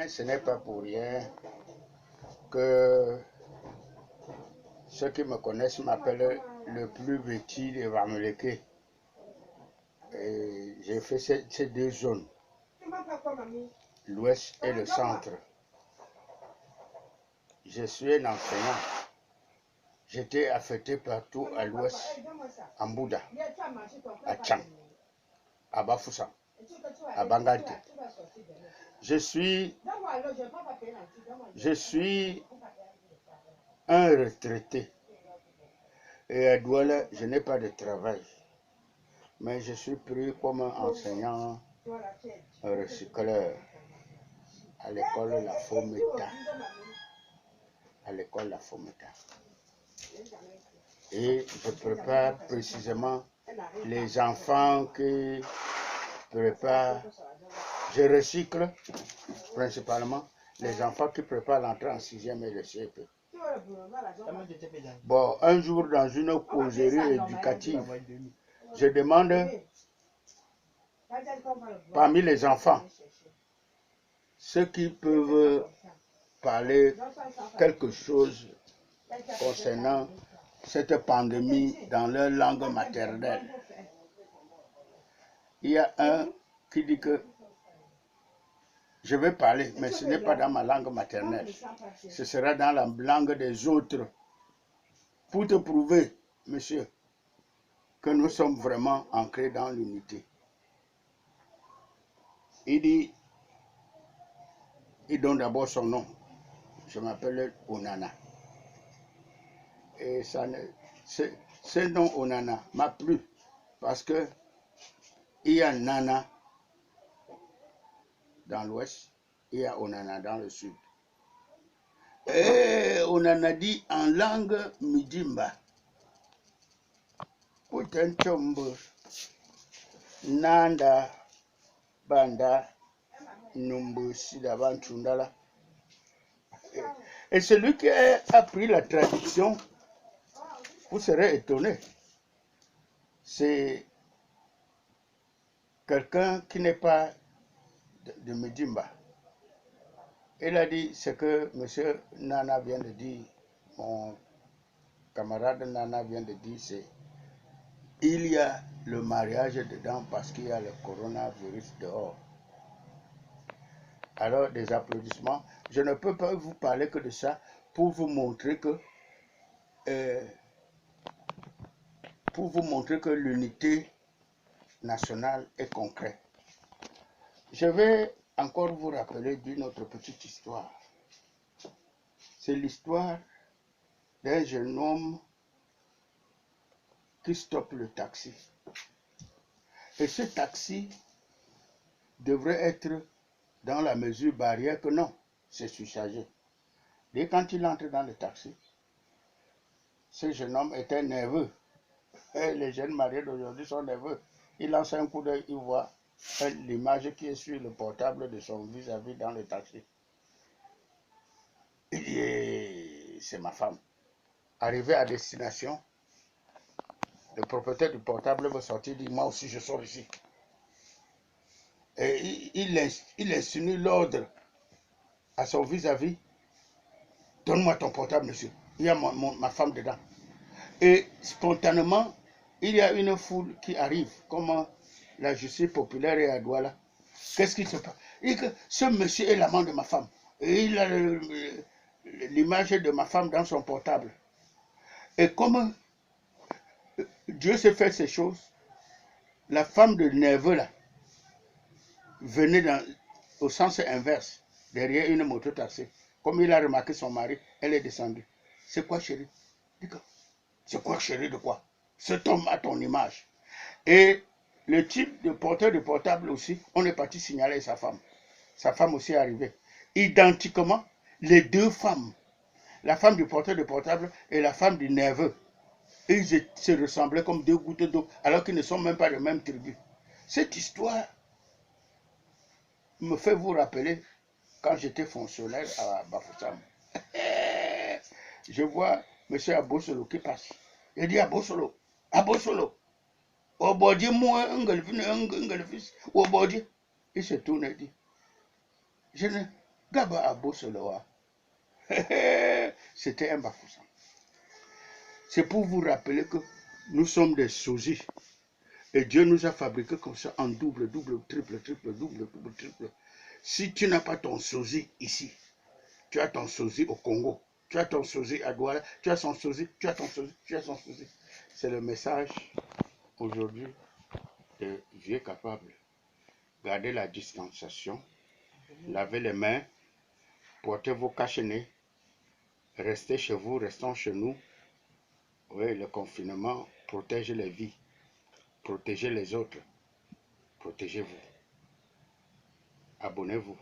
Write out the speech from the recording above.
ce n'est pas pour rien que ceux qui me connaissent m'appellent le plus vêtu des Bamileke. J'ai fait ces deux zones, l'ouest et le centre. Je suis un enseignant. J'étais affecté partout à l'ouest, à Mbouda, à Tchang, à Bafoussam, à Bangalte. Je suis un retraité. Et à Douala, je n'ai pas de travail. Mais je suis pris comme un enseignant, un recycleur à l'école La Fometa. À l'école La Fometa. Et je prépare précisément les enfants qui préparent. Je recycle principalement les enfants qui préparent l'entrée en 6e et le CEP. Bon, un jour dans une causerie éducative, je demande parmi les enfants ceux qui peuvent parler quelque chose concernant cette pandémie dans leur langue maternelle. Il y a un qui dit que je vais parler, mais ce n'est pas dans ma langue maternelle. Ce sera dans la langue des autres. Pour te prouver, monsieur, que nous sommes vraiment ancrés dans l'unité. Il donne d'abord son nom. Je m'appelle Onana. Et ce nom Onana m'a plu parce que il y a Nana dans l'ouest, il y a Onana dans le sud. Et Onana dit en langue Midimba. Putentombo, Nanda, Banda, Numbu, Sidaban, Tundala. Et celui qui a appris la traduction, vous serez étonné. C'est quelqu'un qui n'est pas de Medimba. Il a dit ce que M. Nana vient de dire, mon camarade Nana vient de dire, c'est il y a le mariage dedans parce qu'il y a le coronavirus dehors. Alors, des applaudissements. Je ne peux pas vous parler que de ça pour vous montrer que l'unité nationale est concrète. Je vais encore vous rappeler d'une autre petite histoire. C'est l'histoire d'un jeune homme qui stoppe le taxi. Et ce taxi devrait être dans la mesure barrière que non, c'est surchargé. Dès quand il entre dans le taxi, ce jeune homme était nerveux. Et les jeunes mariés d'aujourd'hui sont nerveux. Il lance un coup d'œil, il voit l'image qui est sur le portable de son vis-à-vis dans le taxi. Il dit, c'est ma femme. Arrivé à destination, le propriétaire du portable veut sortir, dit, moi aussi je sors ici. Et il insinue l'ordre à son vis-à-vis. Donne-moi ton portable, monsieur. Il y a ma femme dedans. Et spontanément, il y a une foule qui arrive, comme la justice populaire est à Douala. Qu'est-ce qui se passe? Il dit que ce monsieur est l'amant de ma femme. Et il a l'image de ma femme dans son portable. Et comme Dieu s'est fait ces choses, la femme de nerveux là venait au sens inverse, derrière une moto taxi. Comme il a remarqué son mari, elle est descendue. C'est quoi, chérie? C'est quoi, chérie, de quoi? Cet homme a ton image. Et le type de porteur de portable aussi, on est parti signaler sa femme. Sa femme aussi est arrivée. Identiquement, les deux femmes, la femme du porteur de portable et la femme du nerveux, ils se ressemblaient comme deux gouttes d'eau, alors qu'ils ne sont même pas de même tribu. Cette histoire me fait vous rappeler quand j'étais fonctionnaire à Bafoussam. Je vois M. Abosolo qui passe. Il dit Abosolo, Obodi moi un fils, Obodi. Il se tourne et dit, Gaba Abo Soloa. C'était un Bafoussam. C'est pour vous rappeler que nous sommes des sosies. Et Dieu nous a fabriqués comme ça en double, double, triple, triple, double, double, triple. Si tu n'as pas ton sosie ici, tu as ton sosie au Congo, tu as ton sosie à Douala, tu as son sosie, tu as ton sosie, tu as son sosie. C'est le message aujourd'hui de vieux capable. Gardez la distanciation, lavez les mains, portez vos cache-nez, restez chez vous, restons chez nous. Oui, le confinement protège les vies, protégez les autres, protégez-vous. Abonnez-vous.